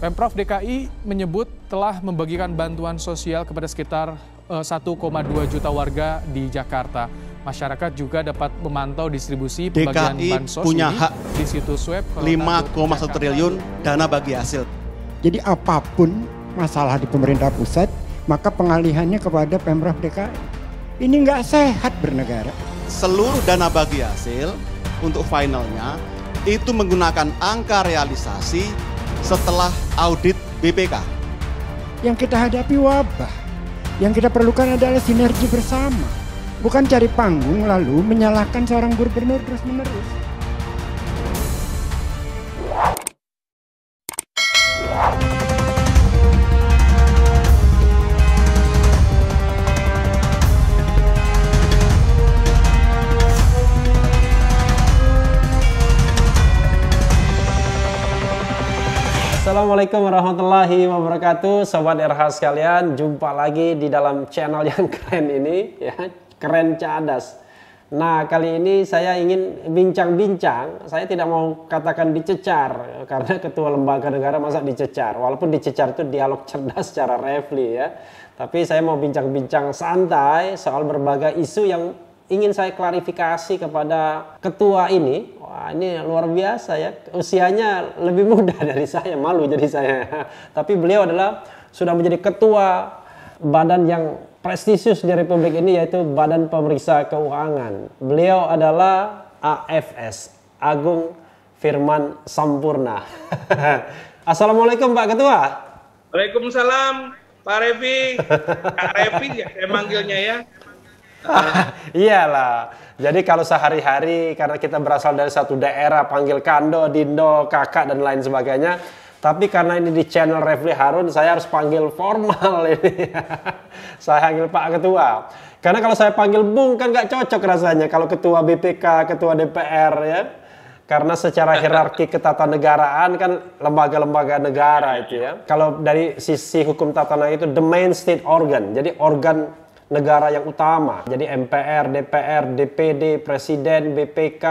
Pemprov DKI menyebut telah membagikan bantuan sosial kepada sekitar 1,2 juta warga di Jakarta. Masyarakat juga dapat memantau distribusi pembagian bansos punya ini hak di situs web 5,1 triliun dana bagi hasil. Jadi apapun masalah di pemerintah pusat, maka pengalihannya kepada Pemprov DKI. Ini nggak sehat bernegara. Seluruh dana bagi hasil untuk finalnya itu menggunakan angka realisasi setelah audit BPK. Yang kita hadapi wabah. Yang kita perlukan adalah sinergi bersama. Bukan cari panggung lalu menyalahkan seorang gubernur terus-menerus. Assalamualaikum warahmatullahi wabarakatuh, Sobat RH sekalian. Jumpa lagi di dalam channel yang keren ini, ya, Keren Cadas. Nah, kali ini saya ingin bincang-bincang. Saya tidak mau katakan dicecar, karena ketua lembaga negara masa dicecar. Walaupun dicecar itu dialog cerdas secara refli, ya. Tapi saya mau bincang-bincang santai soal berbagai isu yang ingin saya klarifikasi kepada ketua ini. Wah, ini luar biasa ya, usianya lebih muda dari saya, malu jadi saya. Tapi beliau adalah sudah menjadi ketua badan yang prestisius di Republik ini, yaitu Badan Pemeriksa Keuangan. Beliau adalah AFS, Agung Firman Sampurna. Assalamualaikum Pak Ketua. Waalaikumsalam Pak Revi. Kak Revi ya saya manggilnya ya. Iyalah. Jadi kalau sehari-hari karena kita berasal dari satu daerah panggil Kando, Dindo, Kakak dan lain sebagainya. Tapi karena ini di channel Refli Harun, saya harus panggil formal ini. Saya panggil Pak Ketua. Karena kalau saya panggil Bung kan nggak cocok rasanya kalau ketua BPK, ketua DPR ya. Karena secara hierarki ketatanegaraan kan lembaga-lembaga negara itu ya. Kalau dari sisi hukum tata negara itu the main state organ. Jadi organ negara yang utama. Jadi MPR, DPR, DPD, Presiden, BPK,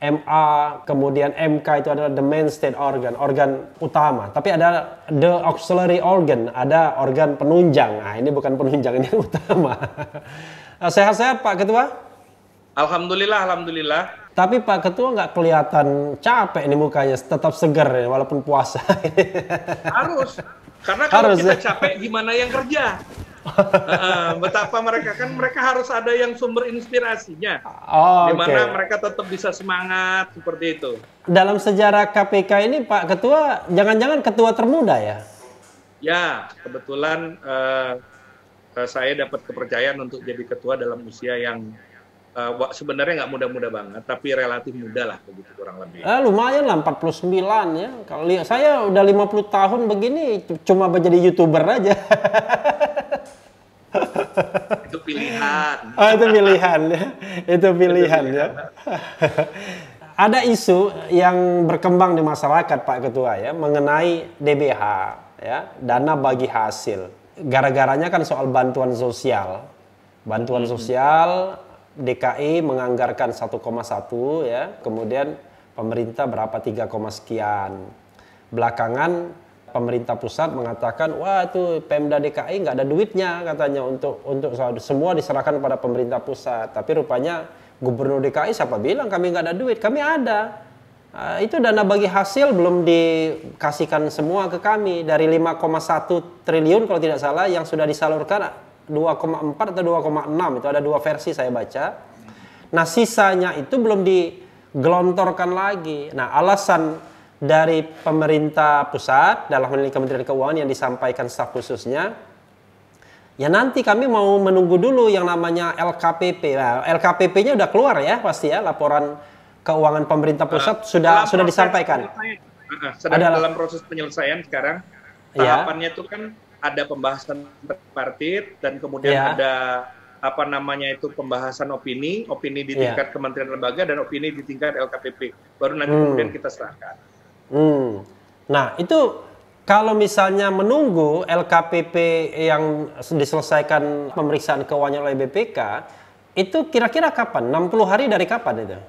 MA, kemudian MK itu adalah the main state organ, organ utama. Tapi ada the auxiliary organ, ada organ penunjang. Nah, ini bukan penunjang, ini utama. Sehat-sehat Pak Ketua? Alhamdulillah, alhamdulillah. Tapi Pak Ketua nggak kelihatan capek nih mukanya, tetap segar ya, walaupun puasa. Harus, karena kalau harus, kita ya? capek gimana yang kerja? Betapa mereka harus ada yang sumber inspirasinya, di mana mereka tetap bisa semangat seperti itu. Dalam sejarah KPK ini Pak Ketua, jangan-jangan ketua termuda ya? Ya, kebetulan saya dapat kepercayaan untuk jadi ketua dalam usia yang sebenarnya nggak muda-muda banget, tapi relatif muda lah, begitu kurang lebih. Lumayan lah, 49 ya. Kalau lihat saya udah 50 tahun begini, cuma menjadi YouTuber aja. Itu pilihan. Oh, itu pilihan ya. Itu pilihan ya. Ada isu yang berkembang di masyarakat Pak Ketua ya, mengenai DBH ya, dana bagi hasil. Gara-garanya kan soal bantuan sosial. Bantuan sosial DKI menganggarkan 1,1 ya, kemudian pemerintah berapa 3, sekian. Belakangan pemerintah pusat mengatakan, wah itu Pemda DKI nggak ada duitnya katanya untuk semua diserahkan pada pemerintah pusat. Tapi rupanya Gubernur DKI siapa bilang kami nggak ada duit? Kami ada. Itu dana bagi hasil belum dikasihkan semua ke kami. Dari 5,1 triliun kalau tidak salah yang sudah disalurkan 2,4 atau 2,6 itu ada dua versi saya baca. Nah sisanya itu belum digelontorkan lagi. Nah alasan dari pemerintah pusat dalam hal ini Kementerian Keuangan yang disampaikan staf khususnya, ya nanti kami mau menunggu dulu yang namanya LKPP. Nah, LKPP-nya udah keluar ya pasti ya, laporan keuangan pemerintah pusat sudah disampaikan. Sedang dalam proses penyelesaian sekarang. Tahapannya itu kan ada pembahasan tripartit dan kemudian ada apa namanya itu pembahasan opini di tingkat kementerian lembaga dan opini di tingkat LKPP. Baru nanti kemudian kita serahkan. Nah itu kalau misalnya menunggu LKPP yang diselesaikan pemeriksaan keuangan oleh BPK, itu kira-kira kapan? 60 hari dari kapan itu?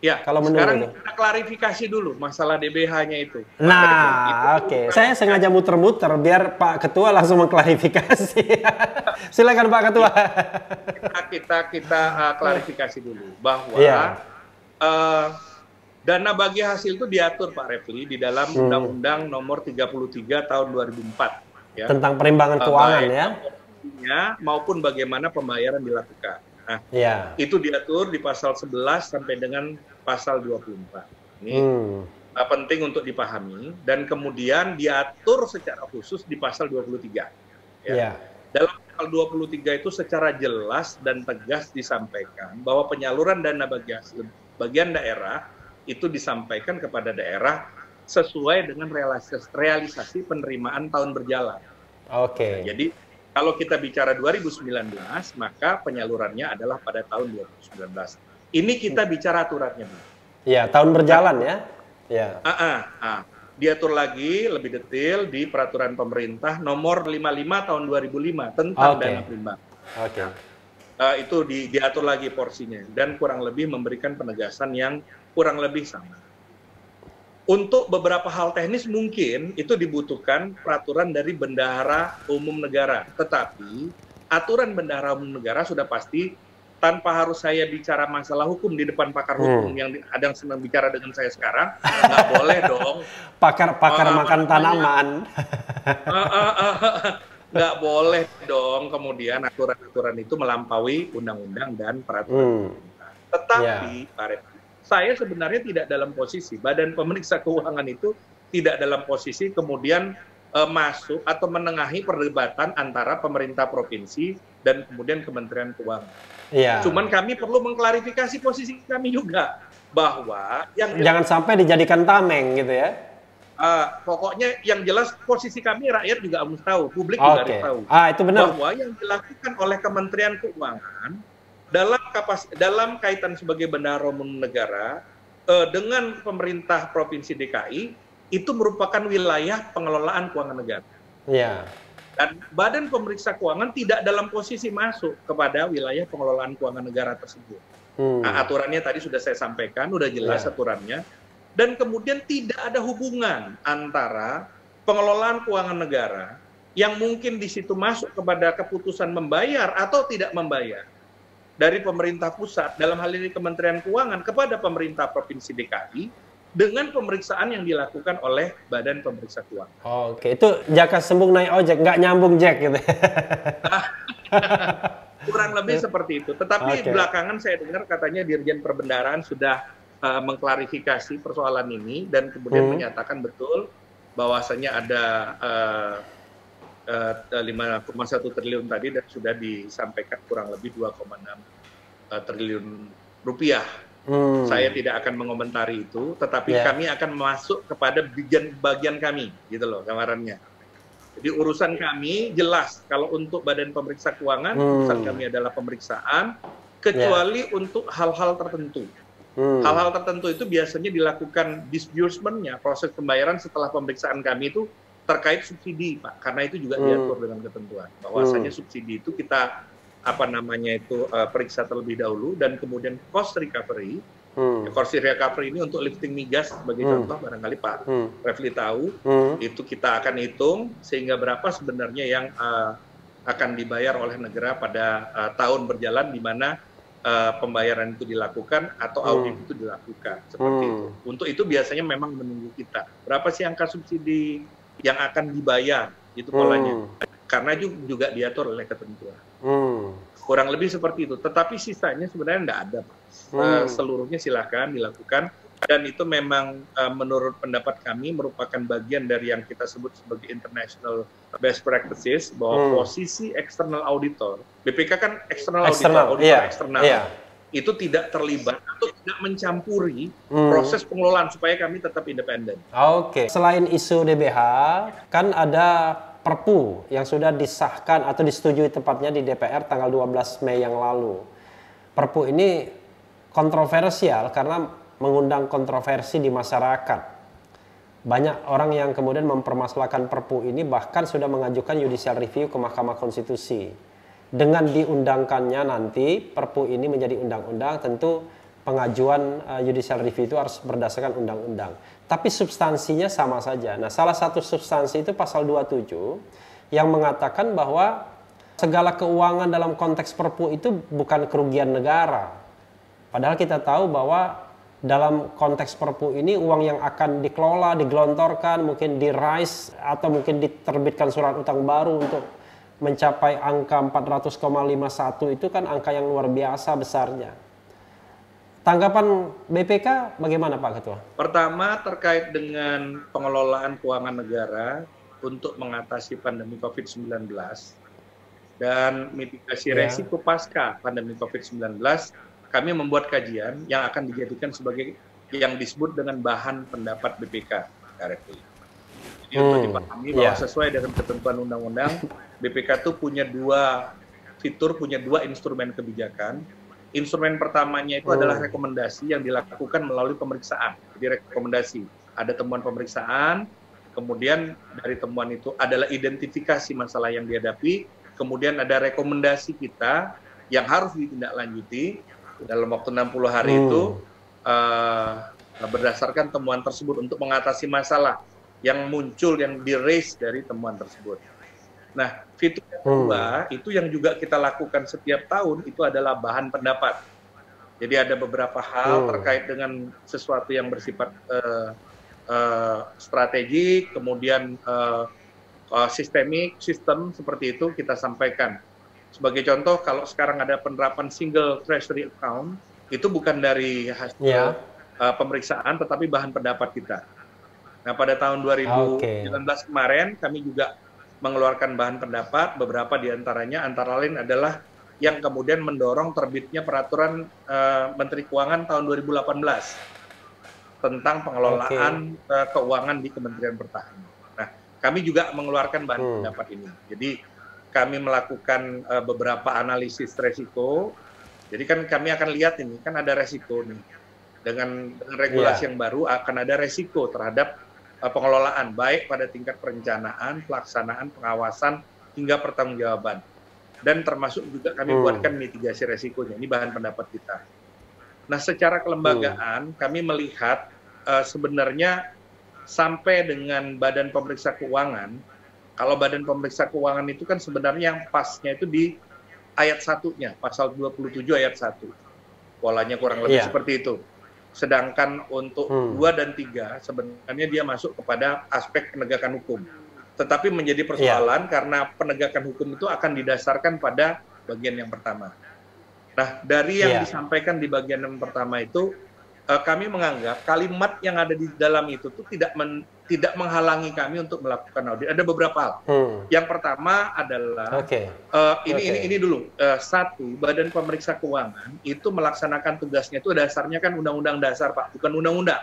Ya, kalau sekarang kita klarifikasi dulu masalah DBH-nya itu. Nah, oke. Saya sengaja muter-muter biar Pak Ketua langsung mengklarifikasi. Silakan Pak Ketua. Kita klarifikasi dulu bahwa dana bagi hasil itu diatur Pak Refli di dalam Undang-Undang Nomor 33 Tahun 2004. Ya. Tentang perimbangan keuangan ya. Maupun bagaimana pembayaran dilakukan. Nah, itu diatur di pasal 11 sampai dengan pasal 24. Ini penting untuk dipahami dan kemudian diatur secara khusus di pasal 23. Ya. Dalam pasal 23 itu secara jelas dan tegas disampaikan bahwa penyaluran dana bagi hasil bagian daerah itu disampaikan kepada daerah sesuai dengan realisasi penerimaan tahun berjalan. Oke. Jadi kalau kita bicara 2019, maka penyalurannya adalah pada tahun 2019. Ini kita bicara aturannya. Ya, tahun berjalan ya. Ya. Diatur lagi lebih detail di Peraturan Pemerintah Nomor 55 Tahun 2005 tentang dana perimbangan. Itu diatur lagi porsinya dan kurang lebih memberikan penegasan yang kurang lebih sama. Untuk beberapa hal teknis mungkin itu dibutuhkan peraturan dari Bendahara Umum Negara. Tetapi aturan Bendahara Umum Negara sudah pasti tanpa harus saya bicara masalah hukum di depan pakar hukum yang ada yang senang bicara dengan saya sekarang. Nggak boleh dong. Pakar makan tanaman. Nggak boleh dong kemudian aturan-aturan itu melampaui undang-undang dan peraturan. Tetapi Pak Refli, saya sebenarnya tidak dalam posisi, Badan Pemeriksa Keuangan itu tidak dalam posisi kemudian masuk atau menengahi perdebatan antara pemerintah provinsi dan kemudian Kementerian Keuangan. Cuman kami perlu mengklarifikasi posisi kami juga bahwa jangan sampai dijadikan tameng gitu ya. Pokoknya yang jelas posisi kami rakyat juga harus tahu, publik juga harus tahu. Itu benar. Bahwa yang dilakukan oleh Kementerian Keuangan dalam kaitan sebagai Bendahara Umum Negara dengan pemerintah Provinsi DKI itu merupakan wilayah pengelolaan keuangan negara. Dan Badan Pemeriksa Keuangan tidak dalam posisi masuk kepada wilayah pengelolaan keuangan negara tersebut. Aturannya tadi sudah saya sampaikan, sudah jelas aturannya. Dan kemudian tidak ada hubungan antara pengelolaan keuangan negara yang mungkin di situ masuk kepada keputusan membayar atau tidak membayar dari pemerintah pusat, dalam hal ini Kementerian Keuangan, kepada pemerintah Provinsi DKI, dengan pemeriksaan yang dilakukan oleh Badan Pemeriksa Keuangan. Oke, itu jaka sembung naik ojek, nggak nyambung Jack gitu. Kurang lebih seperti itu. Tetapi belakangan saya dengar katanya Dirjen Perbendaharaan sudah mengklarifikasi persoalan ini, dan kemudian menyatakan betul bahwasannya ada 5,1 triliun tadi dan sudah disampaikan kurang lebih 2,6 triliun rupiah. Saya tidak akan mengomentari itu, tetapi kami akan masuk kepada bagian kami, gitu loh gambarannya. Jadi urusan kami jelas, kalau untuk Badan Pemeriksa Keuangan, urusan kami adalah pemeriksaan, kecuali untuk hal-hal tertentu. Hal-hal tertentu itu biasanya dilakukan disbursement-nya, proses pembayaran setelah pemeriksaan kami itu terkait subsidi, Pak, karena itu juga diatur dengan ketentuan bahwasanya subsidi itu kita periksa terlebih dahulu dan kemudian cost recovery. Cost recovery ini untuk lifting migas sebagai contoh, barangkali Pak Refli tahu, itu kita akan hitung sehingga berapa sebenarnya yang akan dibayar oleh negara pada tahun berjalan di mana pembayaran itu dilakukan atau audit itu dilakukan, seperti itu. Untuk itu biasanya memang menunggu kita berapa sih angka subsidi yang akan dibayar, itu polanya. Karena juga diatur oleh ketentuan. Kurang lebih seperti itu. Tetapi sisanya sebenarnya tidak ada, Pak. Seluruhnya silakan dilakukan. Dan itu memang menurut pendapat kami merupakan bagian dari yang kita sebut sebagai international best practices, bahwa posisi external auditor, BPK kan external auditor eksternal, itu tidak terlibat atau tidak mencampuri proses pengelolaan supaya kami tetap independen. Selain isu DBH, kan ada Perpu yang sudah disahkan atau disetujui tepatnya di DPR tanggal 12 Mei yang lalu. Perpu ini kontroversial karena mengundang kontroversi di masyarakat. Banyak orang yang kemudian mempermasalahkan Perpu ini, bahkan sudah mengajukan judicial review ke Mahkamah Konstitusi. Dengan diundangkannya nanti Perpu ini menjadi undang-undang, tentu pengajuan judicial review itu harus berdasarkan undang-undang. Tapi substansinya sama saja. Nah, salah satu substansi itu pasal 27 yang mengatakan bahwa segala keuangan dalam konteks Perpu itu bukan kerugian negara. Padahal kita tahu bahwa dalam konteks Perpu ini uang yang akan dikelola, digelontorkan, mungkin di-raise atau mungkin diterbitkan surat utang baru untuk mencapai angka 400,51 itu kan angka yang luar biasa besarnya. Tanggapan BPK bagaimana Pak Ketua? Pertama terkait dengan pengelolaan keuangan negara untuk mengatasi pandemi COVID-19 dan mitigasi resiko pasca pandemi COVID-19, kami membuat kajian yang akan dijadikan sebagai yang disebut dengan bahan pendapat BPK. Jadi untuk dipahami bahwa sesuai dengan ketentuan undang-undang, BPK itu punya dua fitur, punya dua instrumen kebijakan. Instrumen pertamanya itu adalah rekomendasi yang dilakukan melalui pemeriksaan. Jadi rekomendasi, ada temuan pemeriksaan, kemudian dari temuan itu adalah identifikasi masalah yang dihadapi, kemudian ada rekomendasi kita yang harus ditindaklanjuti dalam waktu 60 hari itu berdasarkan temuan tersebut untuk mengatasi masalah yang muncul, yang di-raise dari temuan tersebut. Nah, fitur kedua itu yang juga kita lakukan setiap tahun itu adalah bahan pendapat. Jadi ada beberapa hal terkait dengan sesuatu yang bersifat strategik, kemudian sistem seperti itu kita sampaikan. Sebagai contoh, kalau sekarang ada penerapan single treasury account, itu bukan dari hasil pemeriksaan, tetapi bahan pendapat kita. Nah, pada tahun 2019 kemarin, kami juga mengeluarkan bahan pendapat, beberapa diantaranya, antara lain adalah yang kemudian mendorong terbitnya peraturan Menteri Keuangan tahun 2018 tentang pengelolaan keuangan di Kementerian Pertahanan. Nah, kami juga mengeluarkan bahan pendapat ini. Jadi, kami melakukan beberapa analisis resiko. Jadi kan kami akan lihat ini, kan ada resiko nih. Dengan regulasi yang baru akan ada resiko terhadap pengelolaan, baik pada tingkat perencanaan, pelaksanaan, pengawasan, hingga pertanggungjawaban. Dan termasuk juga kami buatkan mitigasi resikonya. Ini bahan pendapat kita. Nah, secara kelembagaan, kami melihat sebenarnya sampai dengan Badan Pemeriksa Keuangan, kalau Badan Pemeriksa Keuangan itu kan sebenarnya yang pasnya itu di ayat 1-nya, pasal 27 ayat 1. Polanya kurang lebih seperti itu. Sedangkan untuk 2 dan 3 sebenarnya dia masuk kepada aspek penegakan hukum. Tetapi menjadi persoalan karena penegakan hukum itu akan didasarkan pada bagian yang pertama. Nah, dari yang disampaikan di bagian yang pertama itu, kami menganggap kalimat yang ada di dalam itu tuh tidak menghalangi kami untuk melakukan audit. Ada beberapa hal. Yang pertama adalah ini dulu. Satu, Badan Pemeriksa Keuangan itu melaksanakan tugasnya itu dasarnya kan Undang-Undang Dasar, Pak, bukan undang-undang,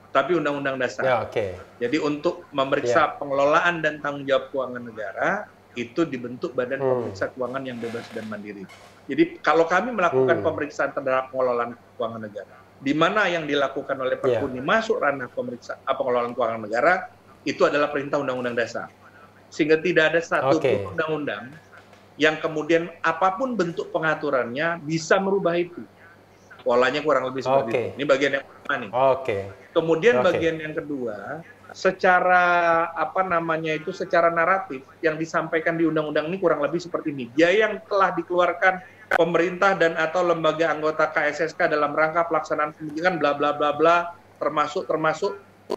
tapi Undang-Undang Dasar. Jadi untuk memeriksa pengelolaan dan tanggung jawab keuangan negara itu dibentuk Badan Pemeriksa Keuangan yang bebas dan mandiri. Jadi kalau kami melakukan pemeriksaan terhadap pengelolaan keuangan negara, di mana yang dilakukan oleh Perpu ini masuk ranah pemeriksaan pengelolaan keuangan negara, itu adalah perintah Undang-Undang Dasar. Sehingga tidak ada satu pun undang-undang yang kemudian apapun bentuk pengaturannya bisa merubah itu. Polanya kurang lebih seperti itu. Ini bagian yang pertama nih. Kemudian bagian yang kedua, secara secara naratif yang disampaikan di undang-undang ini kurang lebih seperti ini. Biaya yang telah dikeluarkan pemerintah dan atau lembaga anggota KSSK dalam rangka pelaksanaan pendidikan bla bla bla bla termasuk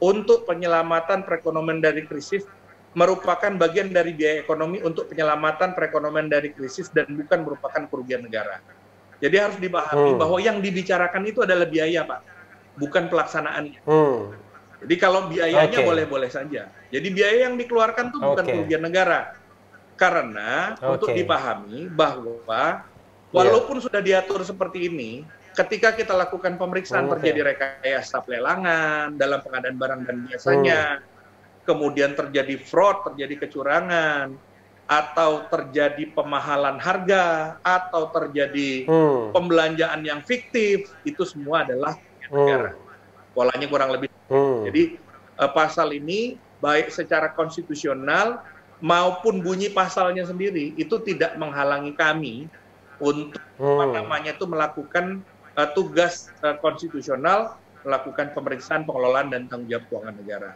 untuk penyelamatan perekonomian dari krisis merupakan bagian dari biaya ekonomi untuk penyelamatan perekonomian dari krisis dan bukan merupakan kerugian negara. Jadi harus dipahami bahwa yang dibicarakan itu adalah biaya, Pak, bukan pelaksanaannya. Jadi kalau biayanya boleh-boleh saja. Jadi biaya yang dikeluarkan itu bukan kerugian negara. Karena untuk dipahami bahwa walaupun sudah diatur seperti ini, ketika kita lakukan pemeriksaan terjadi rekayasa pelelangan dalam pengadaan barang dan jasanya, kemudian terjadi fraud, terjadi kecurangan, atau terjadi pemahalan harga, atau terjadi pembelanjaan yang fiktif, itu semua adalah negara. Polanya kurang lebih. Jadi pasal ini baik secara konstitusional maupun bunyi pasalnya sendiri itu tidak menghalangi kami untuk melakukan tugas konstitusional melakukan pemeriksaan, pengelolaan, dan tanggung jawab keuangan negara.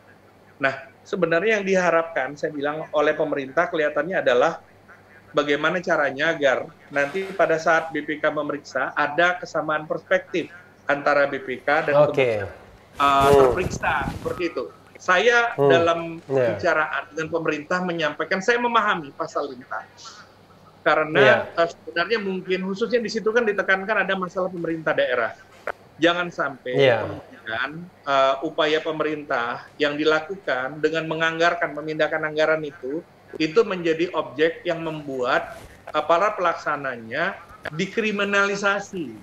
Nah, sebenarnya yang diharapkan, saya bilang, oleh pemerintah kelihatannya adalah bagaimana caranya agar nanti pada saat BPK memeriksa ada kesamaan perspektif antara BPK dan terperiksa, seperti itu. Saya dalam pembicaraan dengan pemerintah menyampaikan, saya memahami pasal lintas. Karena sebenarnya mungkin khususnya di situ kan ditekankan ada masalah pemerintah daerah. Jangan sampai kemudian upaya pemerintah yang dilakukan dengan menganggarkan, memindahkan anggaran itu menjadi objek yang membuat para pelaksananya dikriminalisasi.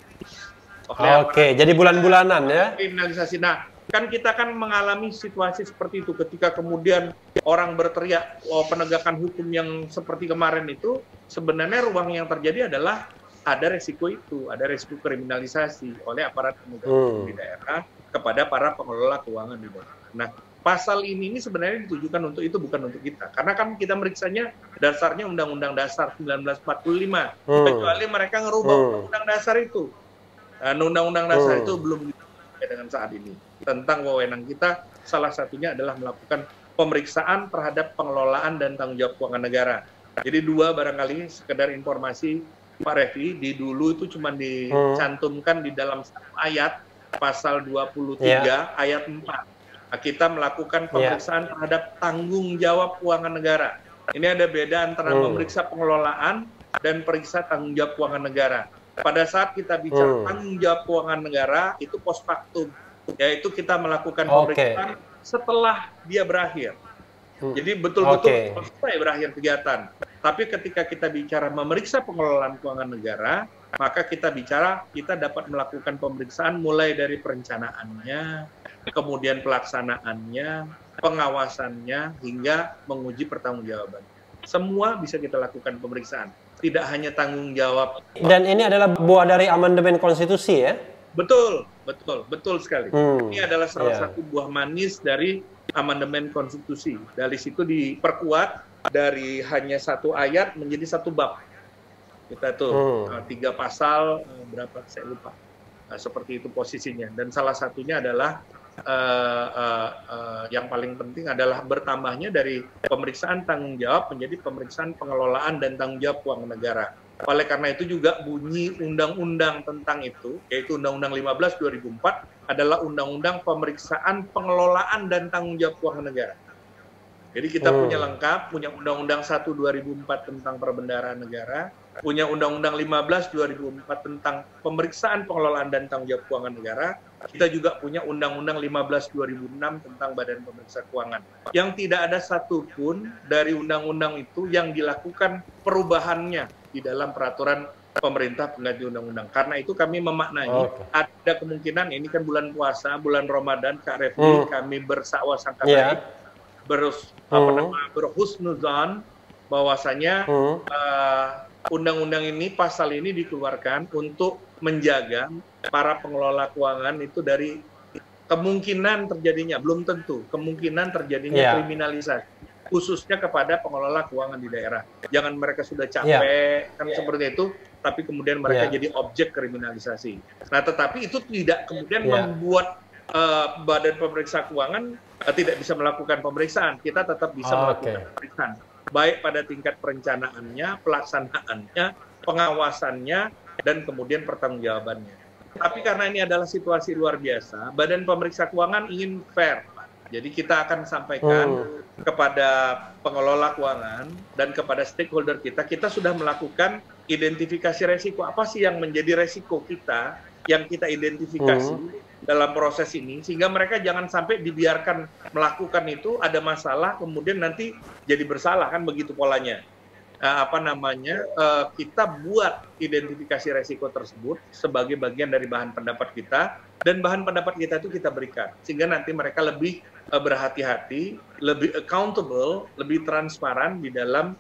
Oke, jadi bulan-bulanan ya? Kriminalisasi. Nah, kan kita kan mengalami situasi seperti itu ketika kemudian orang berteriak penegakan hukum yang seperti kemarin itu, sebenarnya ruang yang terjadi adalah ada resiko itu, ada resiko kriminalisasi oleh aparat penegak hukum di daerah kepada para pengelola keuangan di daerah. Nah, pasal ini sebenarnya ditujukan untuk itu, bukan untuk kita. Karena kan kita meriksanya dasarnya Undang-Undang Dasar 1945, kecuali mereka ngerubah Undang-Undang Dasar itu. Nah, Undang-Undang Dasar itu belum sampai dengan saat ini. Tentang wewenang kita, salah satunya adalah melakukan pemeriksaan terhadap pengelolaan dan tanggung jawab keuangan negara. Jadi dua barangkali sekedar informasi Pak Refli, di dulu itu cuma dicantumkan di dalam ayat pasal 23 ayat 4. Nah, kita melakukan pemeriksaan terhadap tanggung jawab keuangan negara. Ini ada beda antara memeriksa pengelolaan dan periksa tanggung jawab keuangan negara. Pada saat kita bicara tanggung jawab keuangan negara, itu post factum, yaitu kita melakukan pemeriksaan setelah dia berakhir. Jadi betul-betul selesai berakhir kegiatan. Tapi ketika kita bicara memeriksa pengelolaan keuangan negara, maka kita dapat melakukan pemeriksaan mulai dari perencanaannya, kemudian pelaksanaannya, pengawasannya, hingga menguji pertanggungjawaban. Semua bisa kita lakukan pemeriksaan, tidak hanya tanggung jawab. Dan ini adalah buah dari amandemen konstitusi ya? Betul sekali. Ini adalah salah satu buah manis dari amandemen konstitusi. Dari situ diperkuat dari hanya satu ayat menjadi satu bab. Kita tuh 3 pasal, berapa saya lupa. Seperti itu posisinya. Dan salah satunya adalah yang paling penting adalah bertambahnya dari pemeriksaan tanggung jawab menjadi pemeriksaan pengelolaan dan tanggung jawab keuangan negara. Oleh karena itu juga bunyi undang-undang tentang itu, yaitu Undang-Undang 15 2004 adalah undang-undang pemeriksaan pengelolaan dan tanggung jawab keuangan negara. Jadi kita punya lengkap, punya Undang-Undang 1 2004 tentang perbendaharaan negara, punya Undang-Undang 15 2004 tentang pemeriksaan pengelolaan dan tanggung jawab keuangan negara. Kita juga punya Undang-Undang 15 2006 tentang Badan Pemeriksa Keuangan. Yang tidak ada satupun dari undang-undang itu yang dilakukan perubahannya di dalam peraturan pemerintah pengganti undang-undang. Karena itu kami memaknai ada kemungkinan, ini kan bulan puasa, bulan Ramadan, Kak Refli, kami bersangka baik, berhusnuzan bahwasanya undang-undang ini, pasal ini dikeluarkan untuk menjaga para pengelola keuangan itu dari kemungkinan terjadinya, belum tentu, kemungkinan terjadinya kriminalisasi, khususnya kepada pengelola keuangan di daerah. Jangan mereka sudah capek, kan seperti itu, tapi kemudian mereka jadi objek kriminalisasi. Nah, tetapi itu tidak kemudian membuat Badan Pemeriksa Keuangan tidak bisa melakukan pemeriksaan. Kita tetap bisa melakukan pemeriksaan, baik pada tingkat perencanaannya, pelaksanaannya, pengawasannya, dan kemudian pertanggungjawabannya. Tapi karena ini adalah situasi luar biasa, Badan Pemeriksa Keuangan ingin fair. Jadi kita akan sampaikan kepada pengelola keuangan dan kepada stakeholder kita sudah melakukan identifikasi resiko. Apa sih yang menjadi resiko kita, yang kita identifikasi dalam proses ini, sehingga mereka jangan sampai dibiarkan melakukan itu, ada masalah, kemudian nanti jadi bersalah, kan begitu polanya. Kita buat identifikasi resiko tersebut sebagai bagian dari bahan pendapat kita, dan bahan pendapat kita itu kita berikan, sehingga nanti mereka lebih berhati-hati, lebih accountable, lebih transparan di dalam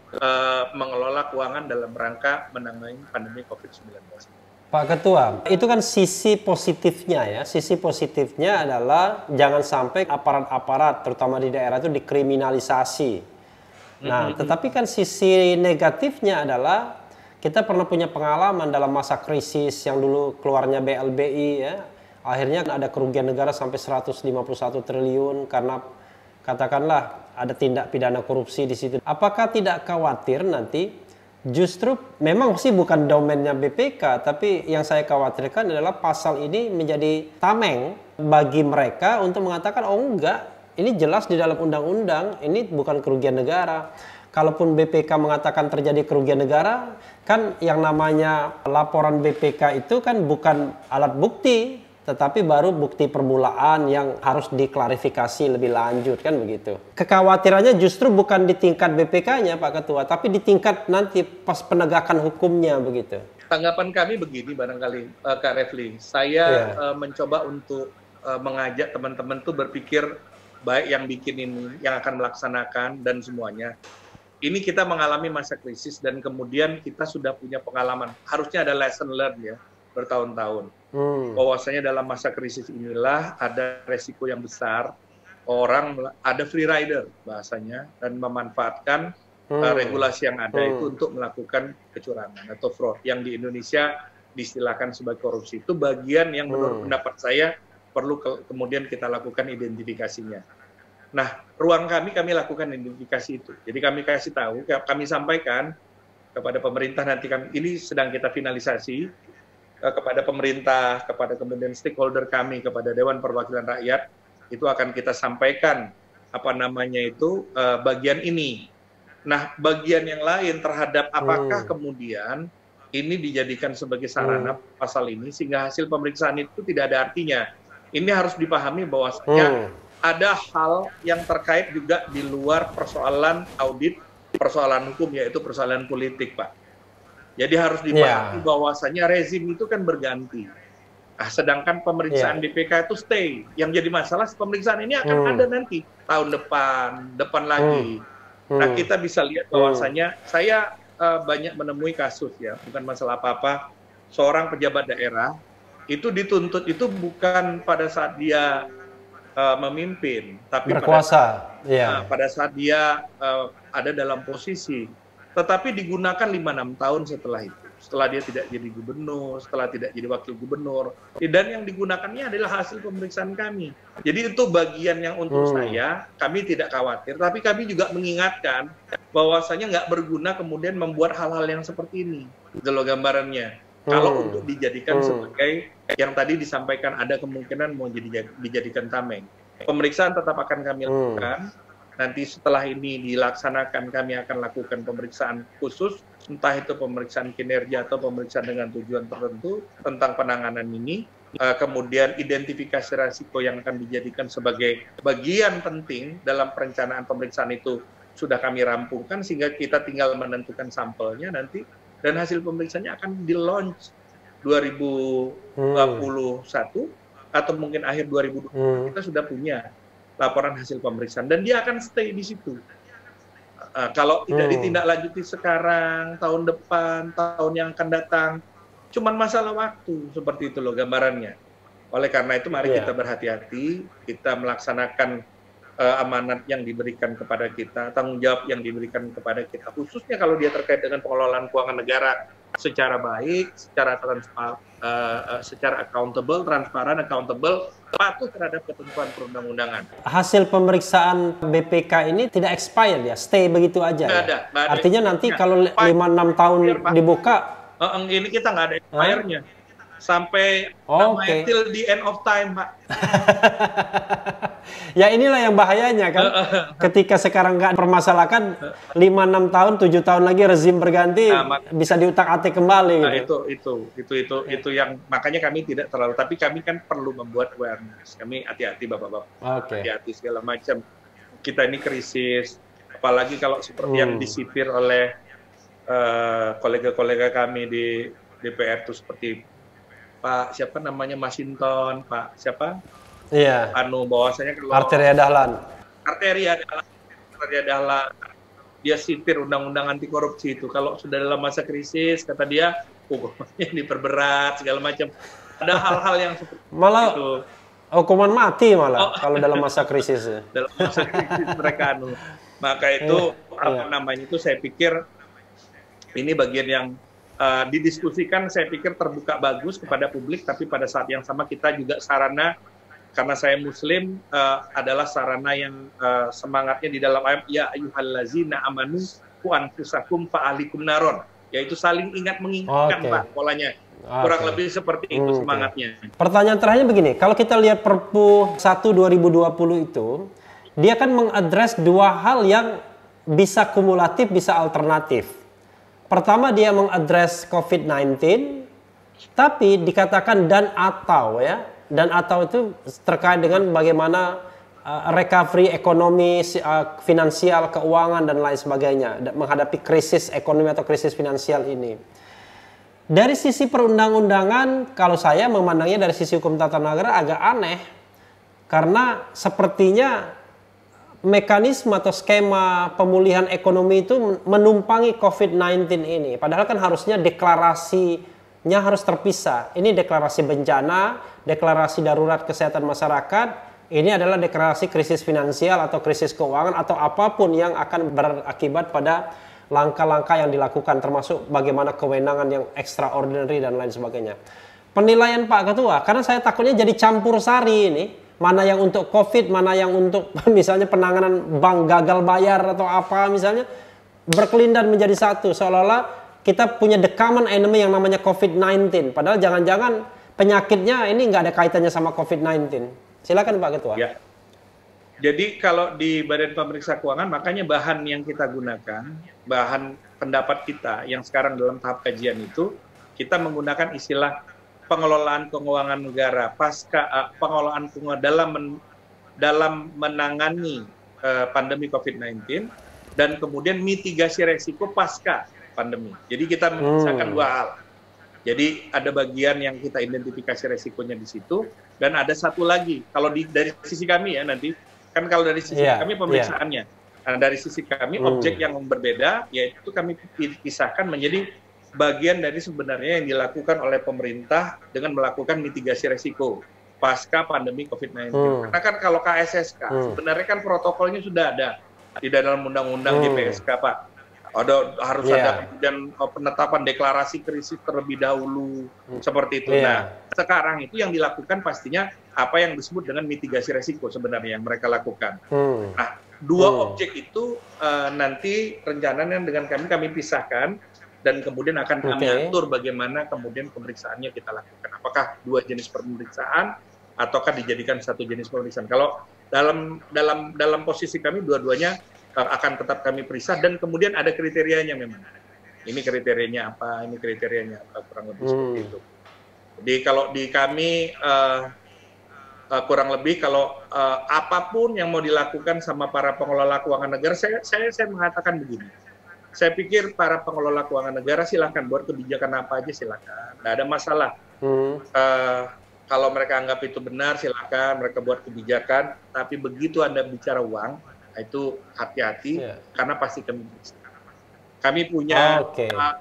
mengelola keuangan dalam rangka menangani pandemi COVID-19. Pak Ketua, itu kan sisi positifnya ya. Sisi positifnya adalah jangan sampai aparat-aparat, terutama di daerah itu dikriminalisasi. Nah, tetapi kan sisi negatifnya adalah kita pernah punya pengalaman dalam masa krisis yang dulu keluarnya BLBI ya. Akhirnya ada kerugian negara sampai 151 triliun karena katakanlah ada tindak pidana korupsi di situ. Apakah tidak khawatir nanti justru memang sih bukan domainnya BPK, tapi yang saya khawatirkan adalah pasal ini menjadi tameng bagi mereka untuk mengatakan, oh enggak, ini jelas di dalam undang-undang, ini bukan kerugian negara. Kalaupun BPK mengatakan terjadi kerugian negara, kan yang namanya laporan BPK itu kan bukan alat bukti, tetapi baru bukti permulaan yang harus diklarifikasi lebih lanjut, kan begitu. Kekhawatirannya justru bukan di tingkat BPK-nya Pak Ketua, tapi di tingkat nanti pas penegakan hukumnya begitu. Tanggapan kami begini barangkali Kak Refli, saya mencoba untuk mengajak teman-teman tuh berpikir baik yang bikin ini, yang akan melaksanakan dan semuanya. Ini kita mengalami masa krisis dan kemudian kita sudah punya pengalaman. Harusnya ada lesson learned ya, bertahun-tahun. Bahwasanya dalam masa krisis inilah ada resiko yang besar. Orang ada free rider bahasanya dan memanfaatkan regulasi yang ada itu untuk melakukan kecurangan atau fraud. Yang di Indonesia diistilahkan sebagai korupsi. Itu bagian yang menurut pendapat saya perlu kemudian kita lakukan identifikasinya. Nah, ruang kami lakukan identifikasi itu. Jadi kami kasih tahu, kami sampaikan kepada pemerintah nanti ini sedang kita finalisasi kepada pemerintah, kepada kemudian stakeholder kami, kepada Dewan Perwakilan Rakyat, itu akan kita sampaikan bagian ini. Nah, bagian yang lain terhadap apakah kemudian ini dijadikan sebagai sarana pasal ini sehingga hasil pemeriksaan itu tidak ada artinya. Ini harus dipahami bahwasanya ada hal yang terkait juga di luar persoalan audit, persoalan hukum, yaitu persoalan politik, Pak. Jadi harus dipahami bahwasanya rezim itu kan berganti. Nah, sedangkan pemeriksaan BPK itu stay. Yang jadi masalah pemeriksaan ini akan ada nanti tahun depan lagi. Nah, kita bisa lihat bahwasanya saya banyak menemui kasus ya, bukan masalah apa-apa. Seorang pejabat daerah itu dituntut itu bukan pada saat dia memimpin, tapi berkuasa, pada saat dia ada dalam posisi, tetapi digunakan 5-6 tahun setelah itu, setelah dia tidak jadi gubernur, setelah tidak jadi wakil gubernur, dan yang digunakannya adalah hasil pemeriksaan kami. Jadi itu bagian yang untuk saya, kami tidak khawatir, tapi kami juga mengingatkan bahwasanya nggak berguna kemudian membuat hal-hal yang seperti ini. Itu loh gambarannya. Kalau untuk dijadikan sebagai yang tadi disampaikan ada kemungkinan mau dijadikan tameng. Pemeriksaan tetap akan kami lakukan. Nanti setelah ini dilaksanakan kami akan lakukan pemeriksaan khusus, entah itu pemeriksaan kinerja atau pemeriksaan dengan tujuan tertentu tentang penanganan ini. Kemudian identifikasi risiko yang akan dijadikan sebagai bagian penting dalam perencanaan pemeriksaan itu sudah kami rampungkan sehingga kita tinggal menentukan sampelnya nanti. Dan hasil pemeriksaannya akan di-launch 2021 atau mungkin akhir 2020. Kita sudah punya laporan hasil pemeriksaan dan dia akan stay di situ. Kalau tidak ditindaklanjuti sekarang, tahun depan, tahun yang akan datang, cuman masalah waktu, seperti itu loh gambarannya. Oleh karena itu mari kita berhati-hati, kita melaksanakan amanat yang diberikan kepada kita, tanggung jawab yang diberikan kepada kita, khususnya kalau dia terkait dengan pengelolaan keuangan negara secara baik, secara accountable, transparan, accountable, patuh terhadap ketentuan perundang-undangan. Hasil pemeriksaan BPK ini tidak expired ya, stay begitu aja. Nggak ada. Artinya nanti kalau 5-6 tahun dibuka, ini kita nggak ada expirednya. Sampai till the end of time, Pak. Ya inilah yang bahayanya kan. Ketika sekarang nggak permasalahkan, 5-6 tahun, 7 tahun lagi rezim berganti, bisa diutak-atik kembali. Nah, itu yang makanya kami tidak terlalu, tapi kami kan perlu membuat awareness. Kami hati-hati Bapak-bapak. Hati-hati segala macam. Kita ini krisis, apalagi kalau seperti yang disipir oleh kolega-kolega kami di DPR itu seperti Pak siapa namanya Masinton, Pak siapa? Iya. Bahwasanya kalau Arteria Dahlan, dia sipir undang-undang anti korupsi itu. Kalau sudah dalam masa krisis, kata dia, hukumannya diperberat segala macam. Ada hal-hal yang seperti malah itu. Hukuman mati malah kalau dalam masa krisis. Dalam masa krisis mereka Maka itu itu saya pikir ini bagian yang didiskusikan, saya pikir terbuka bagus kepada publik, tapi pada saat yang sama kita juga sarana, karena saya Muslim, adalah sarana yang semangatnya di dalam ayat ya ayyuhallazina amanu qu anfusakum fa ahlikum naron, yaitu saling ingat mengingatkan, Pak, polanya. Kurang lebih seperti itu semangatnya. Pertanyaan terakhir begini, kalau kita lihat Perpu 1 2020 itu, dia kan mengadres dua hal yang bisa kumulatif, bisa alternatif. Pertama, dia mengadres COVID-19, tapi dikatakan dan atau ya. Dan atau itu terkait dengan bagaimana recovery ekonomi, finansial, keuangan, dan lain sebagainya menghadapi krisis ekonomi atau krisis finansial ini. Dari sisi perundang-undangan, kalau saya memandangnya dari sisi hukum tata negara agak aneh. Karena sepertinya mekanisme atau skema pemulihan ekonomi itu menumpangi COVID-19 ini. Padahal kan harusnya deklarasinya harus terpisah. Ini deklarasi bencana, deklarasi darurat kesehatan masyarakat, ini adalah deklarasi krisis finansial atau krisis keuangan atau apapun yang akan berakibat pada langkah-langkah yang dilakukan, termasuk bagaimana kewenangan yang extraordinary dan lain sebagainya. Penilaian Pak Ketua, karena saya takutnya jadi campur sari ini, mana yang untuk COVID, mana yang untuk misalnya penanganan bank gagal bayar atau apa misalnya, berkelindan menjadi satu, seolah-olah kita punya the common enemy yang namanya COVID-19, padahal jangan-jangan penyakitnya ini nggak ada kaitannya sama COVID-19. Silakan Pak Ketua. Ya. Jadi kalau di Badan Pemeriksa Keuangan, makanya bahan yang kita gunakan, bahan pendapat kita yang sekarang dalam tahap kajian itu, kita menggunakan istilah pengelolaan keuangan negara pasca pengelolaan keuangan dalam menangani pandemi COVID-19 dan kemudian mitigasi resiko pasca pandemi. Jadi kita memisahkan dua hal. Jadi ada bagian yang kita identifikasi resikonya di situ, dan ada satu lagi, kalau dari sisi kami ya nanti, kan kalau dari sisi kami pemeriksaannya, nah, dari sisi kami objek yang berbeda, yaitu kami pisahkan menjadi bagian dari sebenarnya yang dilakukan oleh pemerintah dengan melakukan mitigasi resiko pasca pandemi COVID-19. Karena kan kalau KSSK, sebenarnya kan protokolnya sudah ada di dalam undang-undang JPSK, Pak. Harus ada kemudian penetapan deklarasi krisis terlebih dahulu seperti itu. Nah, sekarang itu yang dilakukan pastinya apa yang disebut dengan mitigasi resiko sebenarnya yang mereka lakukan. Nah, dua objek itu nanti rencananya dengan kami pisahkan dan kemudian akan kami atur bagaimana kemudian pemeriksaannya kita lakukan. Apakah dua jenis pemeriksaan ataukah dijadikan satu jenis pemeriksaan? Kalau dalam posisi kami dua-duanya akan tetap kami periksa dan kemudian ada kriterianya memang. Ini kriterianya apa, ini kriterianya apa, kurang lebih seperti itu. Jadi kalau di kami kurang lebih kalau apapun yang mau dilakukan sama para pengelola keuangan negara, saya mengatakan begini. Saya pikir para pengelola keuangan negara silahkan buat kebijakan apa aja silahkan, nggak ada masalah. Kalau mereka anggap itu benar silahkan mereka buat kebijakan, tapi begitu Anda bicara uang, itu hati-hati karena pasti kami punya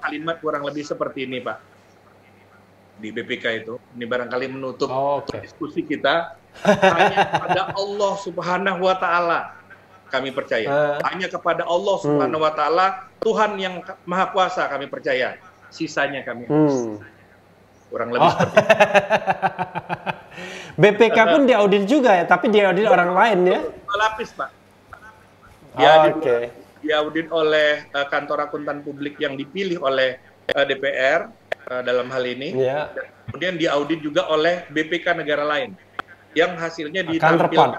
kalimat kurang lebih seperti ini, Pak, di BPK itu. Ini barangkali menutup diskusi kita. Hanya kepada Allah Subhanahu wa Ta'ala kami percaya. Hanya kepada Allah Subhanahu wa Ta'ala, Tuhan yang Maha Kuasa kami percaya. Sisanya kami kurang lebih seperti itu. BPK pun diaudit juga ya, tapi diaudit orang lain ya. Lapis, Pak. Diaudit oleh kantor akuntan publik yang dipilih oleh DPR dalam hal ini. Kemudian diaudit juga oleh BPK negara lain yang hasilnya ditampilkan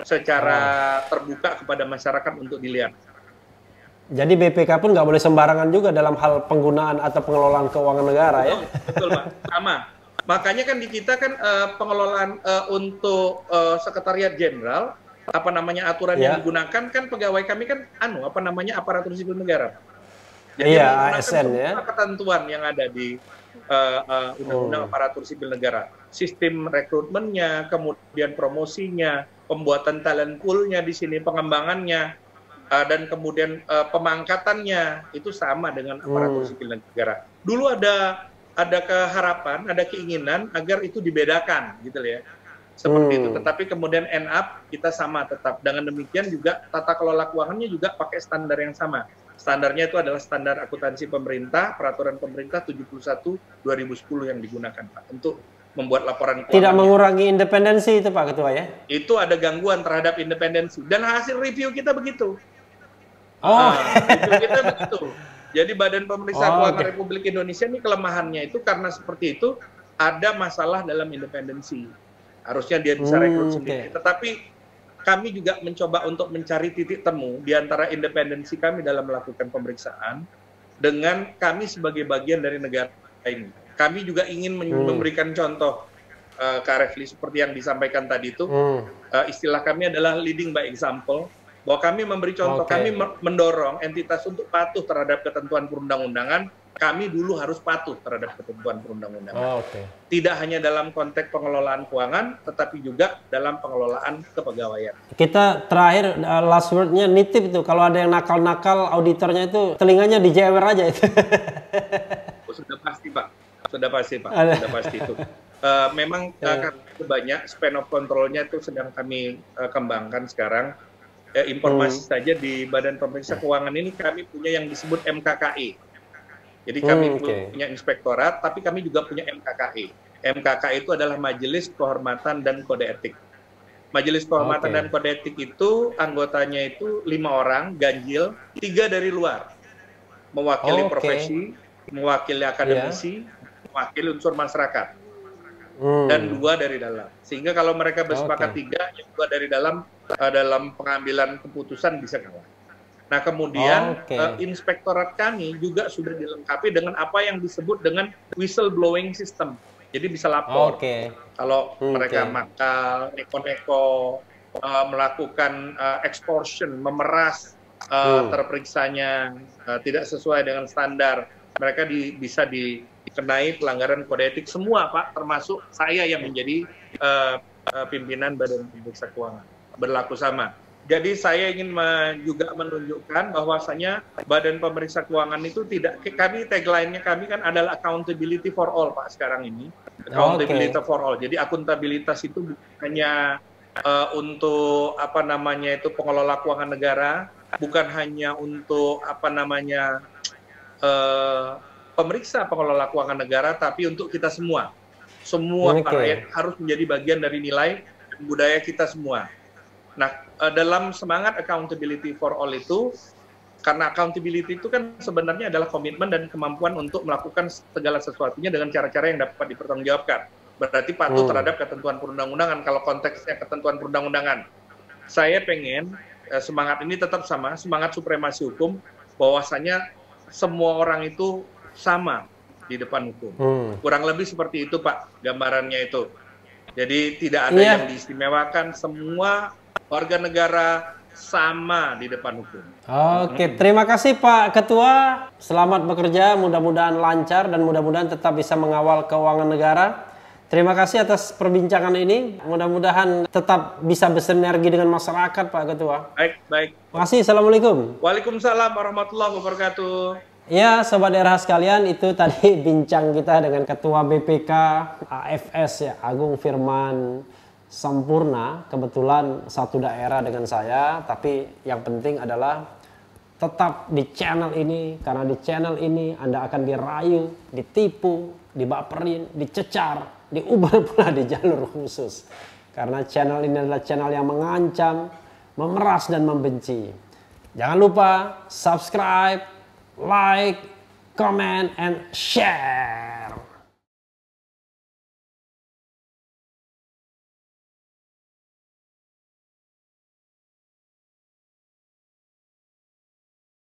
secara terbuka kepada masyarakat untuk dilihat. Jadi BPK pun nggak boleh sembarangan juga dalam hal penggunaan atau pengelolaan keuangan negara ya? Betul, Pak. Sama. Makanya kan di kita kan pengelolaan untuk Sekretariat Jenderal, aturan yang digunakan kan pegawai kami kan aparatur sipil negara. Jadi ASN ya. Ketentuan yang ada di Undang-Undang Aparatur Sipil Negara, sistem rekrutmennya, kemudian promosinya, pembuatan talent pool-nya di sini, pengembangannya, dan kemudian pemangkatannya itu sama dengan aparatur sipil negara. Dulu ada keharapan, ada keinginan agar itu dibedakan, gitu ya. seperti itu. Tetapi kemudian end up kita sama tetap. Dengan demikian juga tata kelola keuangannya juga pakai standar yang sama. Standarnya itu adalah standar akuntansi pemerintah, peraturan pemerintah 71/2010 yang digunakan Pak untuk membuat laporan keuangan. Tidak mengurangi independensi itu Pak Ketua ya? Itu ada gangguan terhadap independensi. Dan hasil review kita begitu. Review kita begitu. Jadi Badan Pemeriksa Keuangan Republik Indonesia ini kelemahannya itu karena seperti itu ada masalah dalam independensi. Harusnya dia bisa rekrut sendiri. Tetapi kami juga mencoba untuk mencari titik temu di antara independensi kami dalam melakukan pemeriksaan dengan kami sebagai bagian dari negara ini. Kami juga ingin memberikan contoh Kak Refli seperti yang disampaikan tadi itu. Istilah kami adalah leading by example. Bahwa kami memberi contoh, kami mendorong entitas untuk patuh terhadap ketentuan perundang-undangan. Kami dulu harus patuh terhadap ketentuan perundang-undangan. Tidak hanya dalam konteks pengelolaan keuangan, tetapi juga dalam pengelolaan kepegawaian. Kita terakhir last word-nya nitip itu, kalau ada yang nakal-nakal auditornya itu telinganya dijewer aja itu. Sudah pasti Pak, sudah pasti Pak, sudah pasti itu. Memang banyak span of control-nya itu sedang kami kembangkan sekarang. Informasi saja di Badan Pemeriksa Keuangan ini kami punya yang disebut MKKI. Jadi kami punya inspektorat, tapi kami juga punya MKKI. MKKI itu adalah Majelis Kehormatan dan Kode Etik. Majelis Kehormatan dan Kode Etik itu anggotanya itu 5 orang, ganjil, 3 dari luar. Mewakili profesi, mewakili akademisi, mewakili unsur masyarakat. Dan 2 dari dalam. Sehingga kalau mereka bersepakat 3, yang 2 dari dalam pengambilan keputusan bisa kalah. Nah kemudian inspektorat kami juga sudah dilengkapi dengan apa yang disebut dengan whistleblowing system. Jadi bisa lapor kalau mereka makal, neko-neko, melakukan extortion, memeras terperiksanya tidak sesuai dengan standar. Mereka bisa dikenai pelanggaran kode etik semua Pak, termasuk saya yang menjadi pimpinan Badan Pemeriksa Keuangan. Berlaku sama. Jadi saya ingin juga menunjukkan bahwasanya Badan Pemeriksa Keuangan itu tidak, kami tagline-nya kami kan adalah accountability for all Pak sekarang ini. Accountability for all. Jadi akuntabilitas itu bukan hanya untuk apa namanya itu pengelola keuangan negara, bukan hanya untuk apa namanya pemeriksa pengelola keuangan negara, tapi untuk kita semua. Semua rakyat harus menjadi bagian dari nilai budaya kita semua. Nah, dalam semangat accountability for all itu, karena accountability itu kan sebenarnya adalah komitmen dan kemampuan untuk melakukan segala sesuatunya dengan cara-cara yang dapat dipertanggungjawabkan. Berarti patuh terhadap ketentuan perundang-undangan. Kalau konteksnya ketentuan perundang-undangan, saya pengen semangat ini tetap sama, semangat supremasi hukum, bahwasanya semua orang itu sama di depan hukum. Kurang lebih seperti itu Pak, gambarannya itu. Jadi tidak ada yang diistimewakan, semua warga negara sama di depan hukum. Terima kasih Pak Ketua. Selamat bekerja, mudah-mudahan lancar dan mudah-mudahan tetap bisa mengawal keuangan negara. Terima kasih atas perbincangan ini. Mudah-mudahan tetap bisa bersinergi dengan masyarakat Pak Ketua. Baik. Terima kasih. Assalamualaikum. Waalaikumsalam warahmatullahi wabarakatuh. Ya, Sobat RH sekalian, itu tadi bincang kita dengan Ketua BPK AFS ya, Agung Firman Sempurna. Kebetulan satu daerah dengan saya, tapi yang penting adalah tetap di channel ini, karena di channel ini Anda akan dirayu, ditipu, dibaperin, dicecar, diuber pula di jalur khusus. Karena channel ini adalah channel yang mengancam, memeras dan membenci. Jangan lupa subscribe, like, comment, and share.